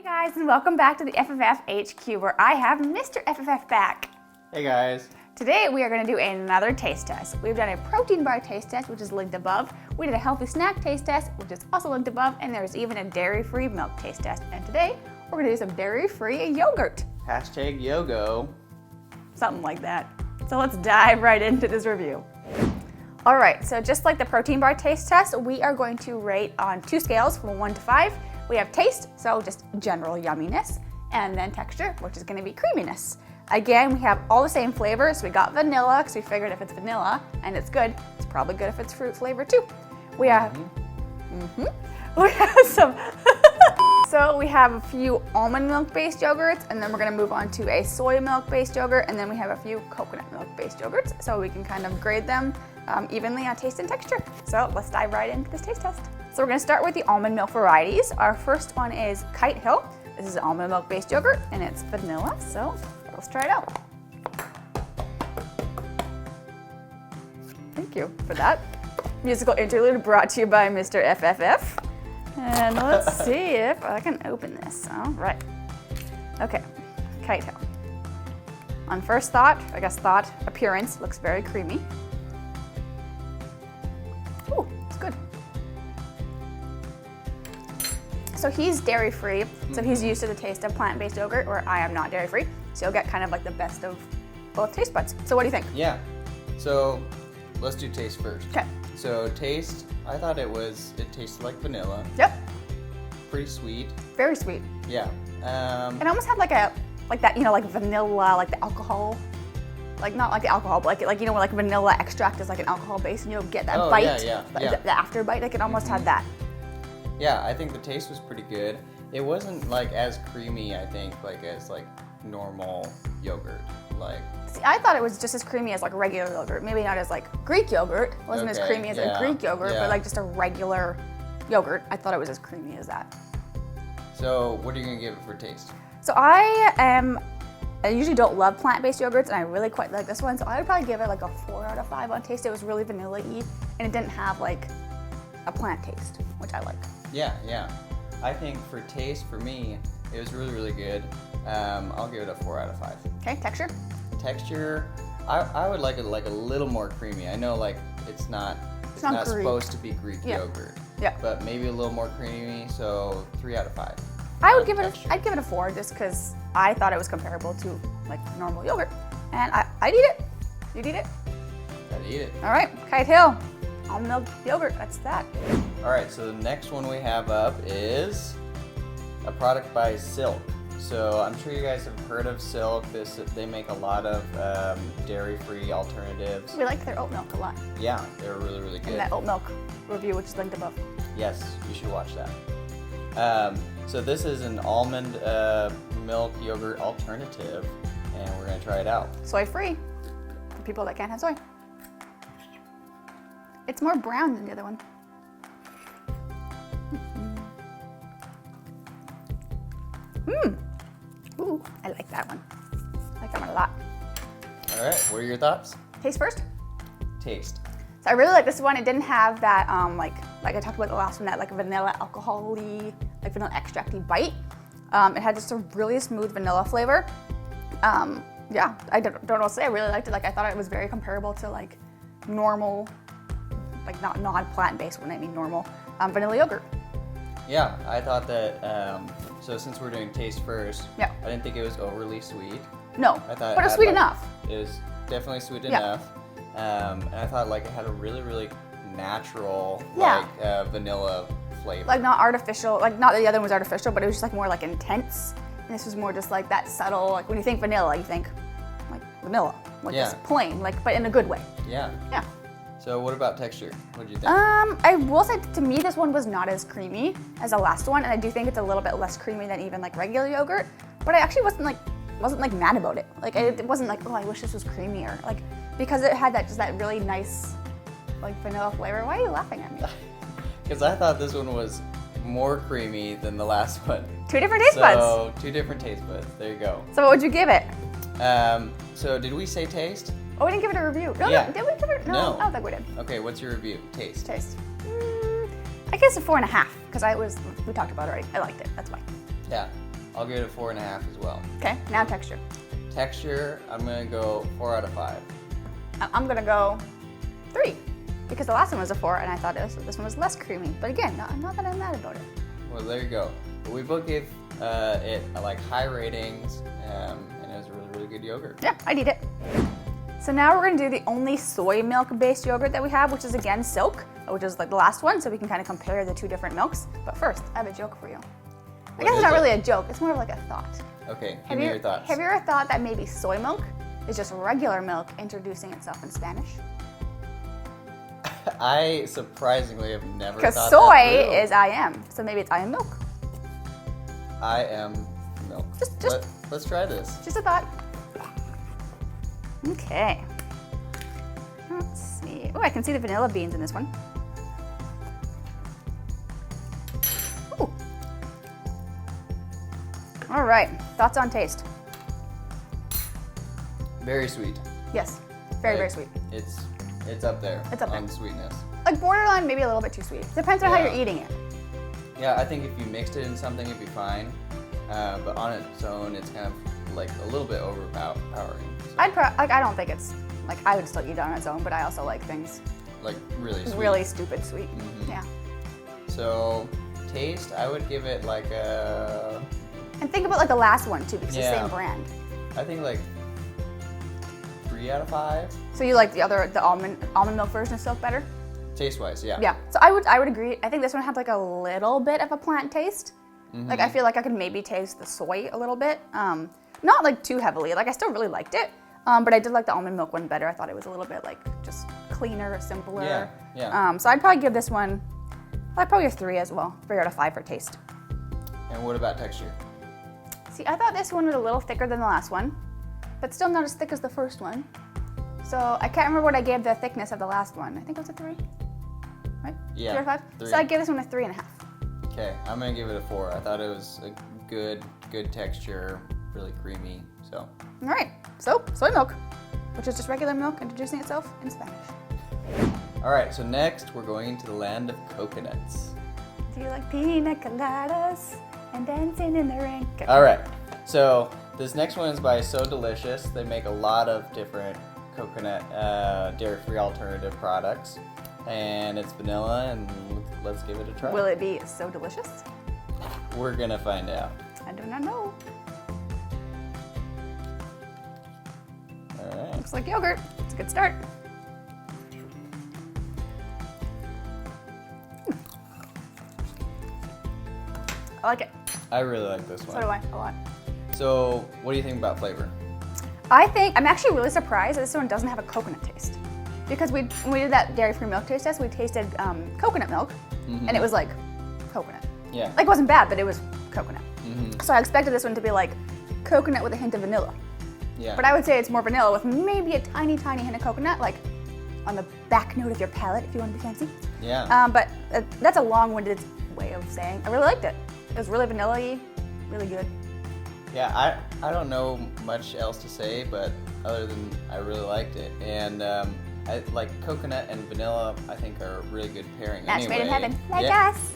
Hey guys, and welcome back to the FFF HQ, where I have Mr. FFF back. Hey guys. Today we are going to do another taste test. We've done a protein bar taste test, which is linked above. We did a healthy snack taste test, which is also linked above, and there's even a dairy-free milk taste test. And today we're going to do some dairy-free yogurt. Hashtag Yogo. Something like that. So let's dive right into this review. All right, so just like the protein bar taste test, we are going to rate on 2 scales from 1 to 5. We have taste, so just general yumminess, and then texture, which is gonna be creaminess. Again, we have all the same flavors. We got vanilla, because we figured if it's vanilla and it's good, it's probably good if it's fruit flavor too. We have, we have some, so we have a few almond milk based yogurts, and then we're gonna move on to a soy milk based yogurt, and then we have a few coconut milk based yogurts, so we can kind of grade them evenly on taste and texture. So let's dive right into this taste test. So we're gonna start with the almond milk varieties. Our first one is Kite Hill. This is almond milk based yogurt, and it's vanilla, so let's try it out. Thank you for that. Musical interlude brought to you by Mr. FFF. And let's see if I can open this. All right. Okay, Kite Hill. On first thought, appearance looks very creamy. Ooh, it's good. So he's dairy-free, so he's used to the taste of plant-based yogurt, where I am not dairy-free. So you'll get kind of like the best of both taste buds. So what do you think? Yeah. So let's do taste first. Okay. So taste, I thought it tasted like vanilla. Yep. Pretty sweet. Very sweet. Yeah. It almost had like that, you know, like vanilla, like the alcohol. Like not like the alcohol, but like you know, like vanilla extract is like an alcohol base, and you'll get that bite, the after bite. Like it almost had that. Yeah, I think the taste was pretty good. It wasn't like as creamy, I think, like as like normal yogurt. Like. See, I thought it was just as creamy as like regular yogurt. Maybe not as like Greek yogurt. It wasn't as creamy as a Greek yogurt, but like just a regular yogurt. I thought it was as creamy as that. So what are you gonna give it for taste? So I usually don't love plant-based yogurts, and I really quite like this one. So I would probably give it like a 4 out of 5 on taste. It was really vanilla-y, and it didn't have like a plant taste, which I like. Yeah. I think for taste, for me, it was really, really good. I'll give it a 4 out of 5. Okay, texture? Texture, I would like it like a little more creamy. I know like it's not supposed to be Greek yogurt. Yeah. But maybe a little more creamy, so 3 out of 5. I'd give it a 4 just because I thought it was comparable to like normal yogurt, and I'd eat it. You'd eat it? I'd eat it. All right, Kite Hill, almond milk yogurt. That's that. All right, so the next one we have up is a product by Silk. So I'm sure you guys have heard of Silk. They make a lot of dairy-free alternatives. We like their oat milk a lot. Yeah, they're really, really good. And that oat milk review, which is linked above. Yes, you should watch that. So this is an almond milk yogurt alternative, and we're gonna try it out. Soy-free for people that can't have soy. It's more brown than the other one. Ooh, I like that one. I like that one a lot. All right, what are your thoughts? Taste first? Taste. So I really like this one. It didn't have that, like I talked about the last one, that like vanilla alcohol-y, like vanilla extract-y bite. It had just a really smooth vanilla flavor. Yeah, I don't know what to say. I really liked it. Like I thought it was very comparable to like normal, like not non-plant-based, when I mean normal, vanilla yogurt. Yeah, I thought that, so since we're doing taste first, yeah. I didn't think it was overly sweet. No, but it was sweet enough. It was definitely sweet enough. And I thought like it had a really, really natural like vanilla flavor. Like not artificial, like not that the other one was artificial, but it was just like more like intense. And this was more just like that subtle, like when you think vanilla, you think like vanilla, like just plain, like, but in a good way. Yeah. Yeah. So what about texture? What do you think? I will say to me this one was not as creamy as the last one, and I do think it's a little bit less creamy than even like regular yogurt. But I actually wasn't like mad about it. Like it wasn't like, oh, I wish this was creamier. Like because it had that really nice like vanilla flavor. Why are you laughing at me? Because I thought this one was more creamy than the last one. 2 different taste buds. So 2 different taste buds. There you go. So what would you give it? So did we say taste? Oh, we didn't give it a review. No, yeah. Did we give it? No, I don't think we did. Okay, what's your review? Taste. I guess a 4.5 because we talked about it already. I liked it. That's why. Yeah. I'll give it a 4.5 as well. Okay, now texture. Texture, I'm gonna go 4 out of 5. I'm gonna go 3 because the last one was a 4 and I thought this one was less creamy. But again, not that I'm mad about it. Well, there you go. We both gave it like high ratings, and it was a really, really good yogurt. Yeah, I'd eat it. So now we're gonna do the only soy milk based yogurt that we have, which is again Silk, which is like the last one, so we can kind of compare the two different milks. But first, I have a joke for you. I guess it's not really a joke, it's more of like a thought. Okay, give me your thoughts. Have you ever thought that maybe soy milk is just regular milk introducing itself in Spanish? I surprisingly have never thought that Because soy through. is I am, so maybe it's I am milk. I am milk. Let's try this. Just a thought. Okay. Let's see. Oh, I can see the vanilla beans in this one. Ooh. All right. Thoughts on taste? Very sweet. Yes. Very, very Like, sweet. It's up there. It's up there. on sweetness. Like borderline, maybe a little bit too sweet. Depends on how Yeah. you're eating it. Yeah, I think if you mixed it in something, it'd be fine. But on its own, it's kind of like a little bit overpowering. So, I don't think it's like I would still eat it on its own, but I also like things like really sweet. really stupid sweet. Mhm. Yeah. So taste, I would give it like a. And think about like the last one too, because it's the Yeah. same brand. I think like 3 out of 5. So you like the almond milk version of Silk better? Taste wise, yeah. Yeah. So I would agree. I think this one had like a little bit of a plant taste. Like I feel like I could maybe taste the soy a little bit. Not like too heavily. Like I still really liked it. But I did like the almond milk one better. I thought it was a little bit like just cleaner, simpler. Yeah, yeah. So I'd probably give this one, I'd probably give 3 as well. 3 out of 5 for taste. And what about texture? See, I thought this one was a little thicker than the last one, but still not as thick as the first one. So I can't remember what I gave the thickness of the last one. I think it was a 3, right? Yeah, 3 out of 5? 3. So I'd give this one a 3.5. Okay, I'm gonna give it a 4. I thought it was a good texture, really creamy. So All right, so soy milk, which is just regular milk introducing itself in Spanish. all right, so next we're going into the land of coconuts. Do you like pina coladas and dancing in the rain? Okay. All right, so this next one is by So Delicious. They make a lot of different coconut dairy-free alternative products, and it's vanilla, and let's give it a try. Will it be so delicious? We're gonna find out. I do not know. All right. Looks like yogurt. It's a good start. I like it. I really like this one. So do I, a lot. So, what do you think about flavor? I'm actually really surprised that this one doesn't have a coconut taste. Because when we did that dairy-free milk taste test, we tasted coconut milk, and it was like coconut. Yeah. Like it wasn't bad, but it was coconut. Mm-hmm. So I expected this one to be like coconut with a hint of vanilla. Yeah. But I would say it's more vanilla with maybe a tiny, tiny hint of coconut, like on the back note of your palate if you want to be fancy. Yeah. But that's a long-winded way of saying I really liked it. It was really vanilla-y, really good. Yeah, I don't know much else to say, but other than I really liked it. And I like coconut and vanilla, I think are a really good pairing. Match anyway. made in heaven, like Yeah. us.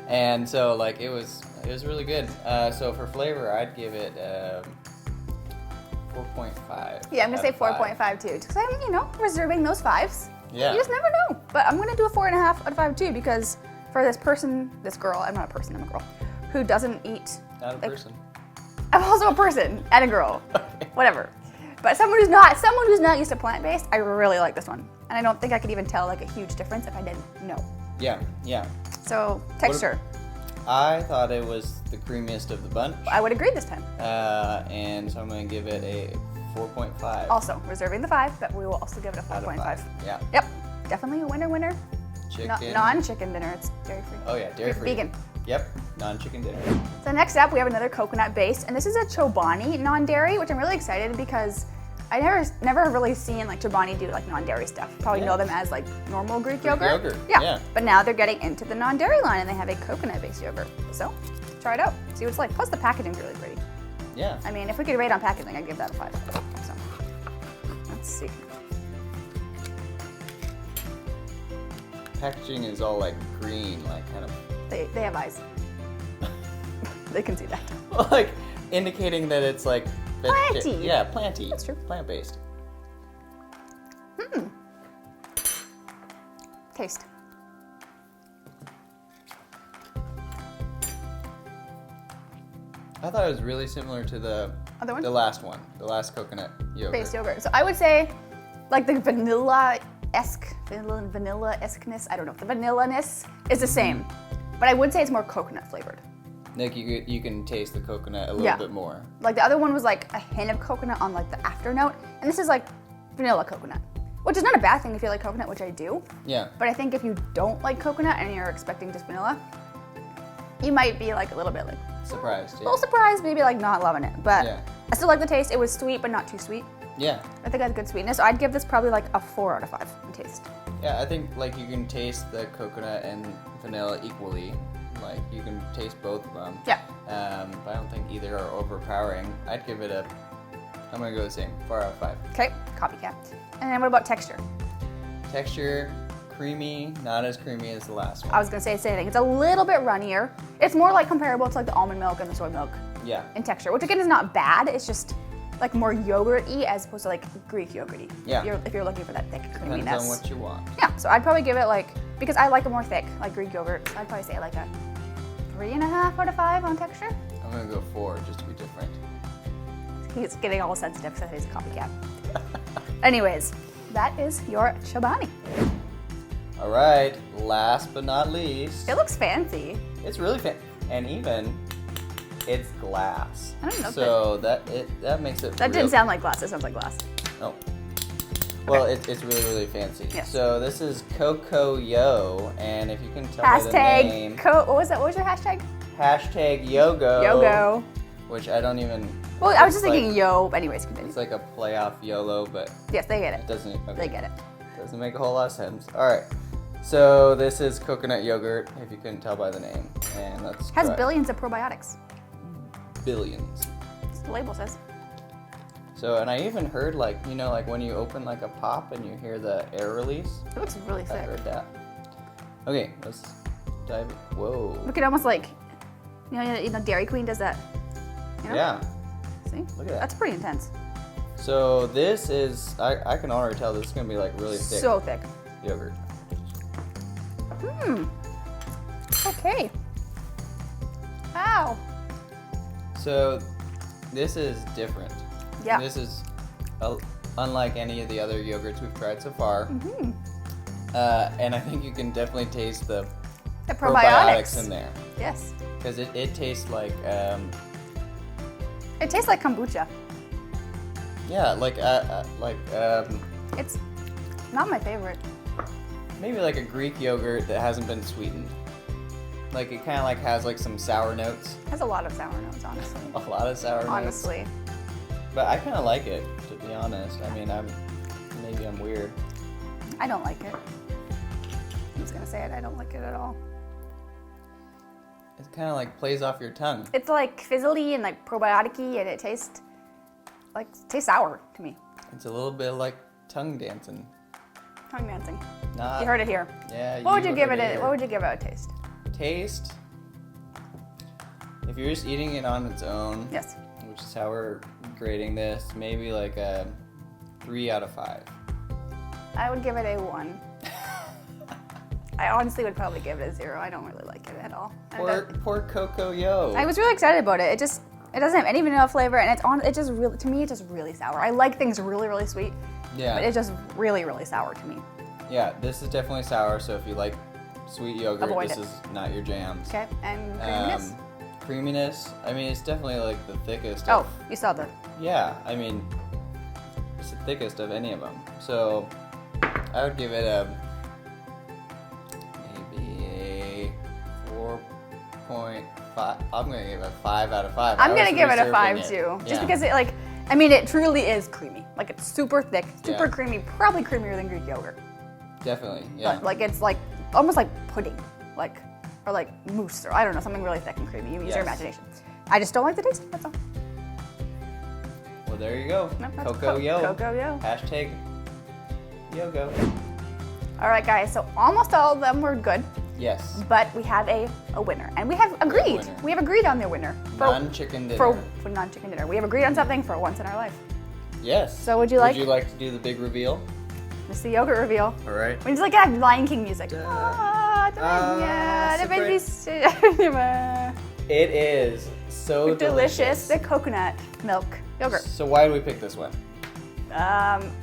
And so like it was really good. So for flavor, I'd give it 4.5. Yeah, I'm gonna say out of 5. 4.5 too, because I'm, reserving those 5s. Yeah. You just never know. But I'm gonna do a 4.5 out of 5 too, because for this girl, I'm not a person, I'm a girl, who doesn't eat. Not a like- person. I'm also a person and a girl, whatever. But someone who's not used to plant-based, I really like this one. And I don't think I could even tell like a huge difference if I didn't know. Yeah, yeah. So texture, I thought it was the creamiest of the bunch. I would agree this time. And so I'm gonna give it a 4.5. Also, reserving the 5, but we will also give it a out of 4.5. 5. Yeah. Yep, definitely a winner. Chicken. Non-chicken dinner, it's dairy-free. Oh yeah, dairy-free. Vegan. Yep, non-chicken dinner. So next up, we have another coconut base, and this is a Chobani non-dairy, which I'm really excited because I never really seen like Chobani do like non-dairy stuff. Probably know them as like normal Greek yogurt. Yeah. But now they're getting into the non-dairy line, and they have a coconut-based yogurt. So try it out, see what it's like. Plus the packaging's really pretty. Yeah. I mean, if we could rate on packaging, I'd give that a 5. So let's see. Packaging is all like green, like kind of. They have eyes. they can see that. Like indicating that it's like Planty. Yeah, planty. That's true. Plant-based. Taste. I thought it was really similar to the Other one? the last one, the last coconut yogurt. Based yogurt. So I would say, like the vanilla-esque-ness, I don't know, the vanilla-ness is the same. But I would say it's more coconut flavored. Nick, you can taste the coconut a little bit more. Like the other one was like a hint of coconut on like the after note, and this is like vanilla coconut, which is not a bad thing if you like coconut, which I do. Yeah. But I think if you don't like coconut and you're expecting just vanilla, you might be like a little bit like Surprised. a little surprised, maybe like not loving it. But Yeah. I still like the taste. It was sweet, but not too sweet. Yeah. I think it has good sweetness. So I'd give this probably like a 4 out of 5 in taste. Yeah, I think like you can taste the coconut and vanilla equally. Like you can taste both of them. Yeah. But I don't think either are overpowering. I'd give it I'm gonna go the same, 4 out of 5. Okay, copycat. And then what about texture? Texture, creamy, not as creamy as the last one. I was gonna say the same thing. It's a little bit runnier. It's more like comparable to like the almond milk and the soy milk Yeah. in texture, which again is not bad. It's just like more yogurt-y as opposed to like Greek yogurt-y. Yeah. If you're looking for that thick creaminess. Depends on what you want. Yeah, so I'd probably give it like, because I like it more thick, like Greek yogurt, so I'd probably say like a 3.5 out of 5 on texture. I'm gonna go 4 just to be different. He's getting all sensitive because he's a copycat. Anyways, that is your Chobani. All right, last but not least, It looks fancy. it's really and even it's glass. I don't know. So that makes it. That didn't sound like glass. It sounds like glass. Oh. Well, it's really, really fancy. Yes. So this is COYO, and if you can tell by the name, What was that? What was your hashtag? hashtag Yogo. Yogo. Which I don't even. Well, I was just it's thinking like, yo. But anyways, continue. It's like a play off YOLO, but Yes, they get it it. doesn't. Okay. They get it. Doesn't make a whole lot of sense. All right. So this is coconut yogurt, if you couldn't tell by the name, and let's Has try. billions of probiotics. Billions. That's what the label says. So, and I even heard like, you know, like when you open like a pop and you hear the air release. It looks really I thick. heard that. Okay, let's dive. Whoa. Look at almost like, you know, Dairy Queen does that. You know? Yeah. See? Look at that. That's pretty intense. So this is, I can already tell this is gonna be like really thick So thick. yogurt. Okay. Wow. So this is different. Yeah. This is unlike any of the other yogurts we've tried so far. Mm-hmm. And I think you can definitely taste the probiotics in there. Yes. Because it tastes like, It tastes like kombucha. yeah, like It's not my favorite. maybe like a Greek yogurt that hasn't been sweetened. Like it kind of like has like some sour notes. It has a lot of sour notes, honestly. A lot of sour notes. Honestly. But I kind of like it, to be honest. I mean, maybe I'm weird. I don't like it. I'm just gonna say it. I don't like it at all. It kind of like plays off your tongue. It's like fizzly and like probiotic-y, and it tastes sour to me. It's a little bit like tongue dancing. Tongue dancing. Not. You heard it here. Yeah. What would you give heard it? here. What would you give it a taste? Taste? If you're just eating it on its own, Yes. which is how we're grading this, maybe like a 3 out of 5. I would give it a 1. I honestly would probably give it a 0. I don't really like it at all. Poor COYO. I was really excited about it. It doesn't have any vanilla flavor, and to me it's just really sour. I like things really, really sweet, Yeah. but it's just really, really sour to me. Yeah, this is definitely sour, so if you like sweet yogurt, Avoid this it. is not your jam. Okay, and creaminess? Creaminess, I mean, it's definitely like the thickest. Oh, you saw the. Yeah, I mean, it's the thickest of any of them. So I would give it maybe a 4.5. I'm going to give it a 5 out of 5. I'm gonna give it a reserving 5 too, just Yeah. because it truly is creamy. Like it's super thick, super Yeah. creamy, probably creamier than Greek yogurt. Definitely, yeah. But like it's like almost like pudding, or like mousse, or I don't know, something really thick and creamy. You use your Yes. imagination. I just don't like the taste. That's all. Well, there you go. No, that's COYO. COYO. Hashtag Yogo. All right, guys. So almost all of them were good. Yes. But we have a winner, and we have agreed. winner. We have agreed on the winner. Non-chicken dinner. For non-chicken dinner. We have agreed on something for once in our life. Yes. So would you like to do the big reveal? It's the yogurt reveal. All right. We just like have Lion King music. It is so delicious. The coconut milk yogurt. So why did we pick this one?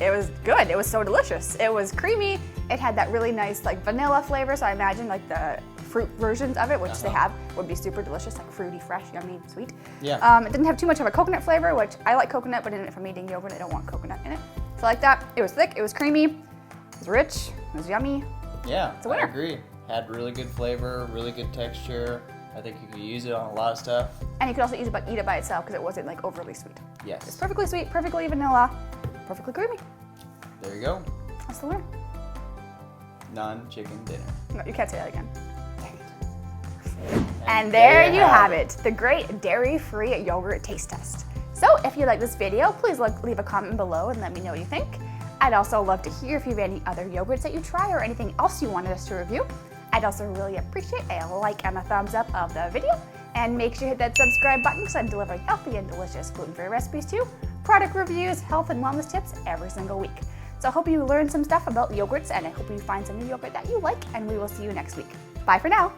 It was good. It was so delicious. It was creamy. It had that really nice like vanilla flavor. So I imagine like the fruit versions of it, which they have, would be super delicious, like fruity, fresh, yummy, sweet. Yeah. It didn't have too much of a coconut flavor, which I like coconut, but if I'm eating yogurt, I don't want coconut in it. So I like that. It was thick. It was creamy. It was rich. It was yummy. Yeah, It's a winner. I agree. Had really good flavor, really good texture. I think you could use it on a lot of stuff. And you could also eat it by itself because it wasn't like overly sweet. It's Yes. perfectly sweet, perfectly vanilla, perfectly creamy. There you go. That's the winner. Non-chicken dinner. No, you can't say that again. And there you have it, the great dairy-free yogurt taste test. So if you like this video, please leave a comment below and let me know what you think. I'd also love to hear if you have any other yogurts that you try or anything else you wanted us to review. I'd also really appreciate a like and a thumbs up of the video. And make sure you hit that subscribe button because I'm delivering healthy and delicious gluten-free recipes too, product reviews, health and wellness tips every single week. So I hope you learned some stuff about yogurts and I hope you find some new yogurt that you like and we will see you next week. Bye for now.